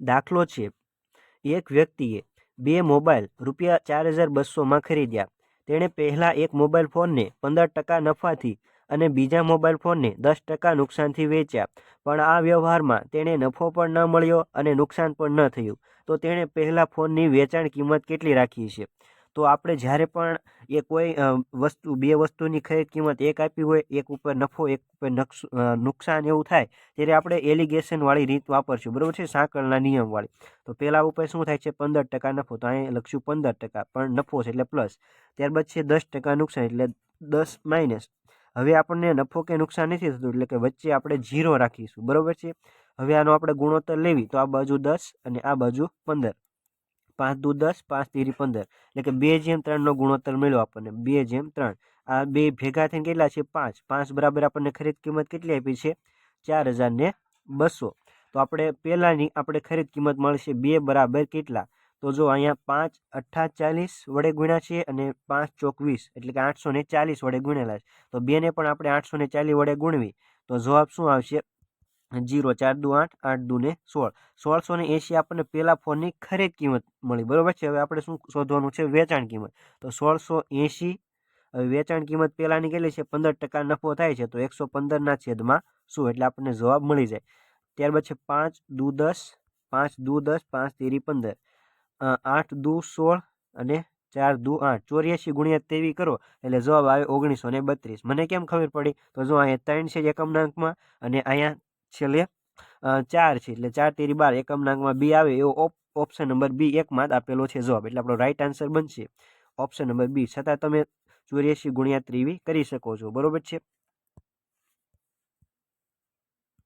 દાખલો છે, એક વ્યક્તિએ 2 મોબાઈલ ₹4200માં ખરીદ્યા. તેણે પહેલા એક મોબાઈલ ફોનને 15% નફાથી અને બીજા મોબાઈલ ફોનને 10% નુકસાનથી વેચ્યા. પણ આ વ્યવહારમાં તેણે નફો પણ ન મળ્યો અને નુકસાન પણ ન થયું. તો તેણે પહેલા ફોનની વેચાણ કિંમત કેટલી રાખી છે? તો આપણે જ્યારે પણ એ કોઈ બે વસ્તુની ખરીદ કિંમત એક આપી હોય, એક ઉપર નફો, એક ઉપર નુકસાન એવું થાય, ત્યારે આપણે એલિગેશનવાળી રીત વાપરશું, બરાબર છે, સાંકળના નિયમવાળી. તો પહેલા ઉપર શું થાય છે? 15% નફો, તો અહીં લખશું 15%, પણ નફો છે એટલે પ્લસ. ત્યારબાદ છે 10% નુકસાન એટલે 10 માઇનસ. હવે આપણને નફો કે નુકસાન નથી થતું, એટલે કે વચ્ચે આપણે 0 રાખીશું, બરાબર છે. હવે આનો આપણે ગુણોત્તર લેવી, તો આ બાજુ 10 અને આ બાજુ 15. 5 દુ 10, 5 તેરી 15, એટલે કે 2:3 નો ગુણોત્તર મળ્યો આપણને, 2:3. આ બે ભેગા થઈને કેટલા છે? 5. 5 બરાબર આપણને ખરીદ કિંમત કેટલી આપી છે? 4200. તો આપણે પહેલાની આપણે ખરીદ કિંમત મળશે 2 બરાબર કેટલા? તો જો અહીંયા 5 8 40 વડે ગુણ્યા છે અને 5 ચોક 20, એટલે કે 840 વડે ગુણેલા છે. તો 2 ને પણ આપણે 840 વડે ગુણવી, તો જવાબ શું આવશે? 0. 4 દુ 8, 8 દુ ને 16. 1680 આપણને પેલા ફોનની ખરીદ કિંમત મળી, બરોબર છે. હવે આપણે શું શોધવાનું છે? વેચાણ કિંમત. તો 1680, હવે વેચાણ કિંમત પેલાની કેટલી છે? 15% નફો થાય છે, તો 115 છેદમાં 100, એટલે આપણને જવાબ મળી જાય. ત્યારબાદ છે 5 દુ 10, 5 દુ 10, 5 તેરી 15, 8 દુ 16 અને 4 દુ 8. 84 ગુણ્યા 23 કરો એટલે જવાબ આવે 1932. મને કેમ ખબર પડી? તો જો અહીંયા 3 છે એકમનાંકમાં અને અહીંયા છેલ્લે 4 છે, એટલે 4 તેરી 12 એકમનાંકમાં બી આવે, એવો ઓપ્શન નંબર બી એકમાં જ આપેલો છે જવાબ. એટલે આપણો રાઈટ આન્સર બનશે ઓપ્શન નંબર બી. છતાં તમે 84 ગુણ્યા 23 કરી શકો છો, બરોબર છે.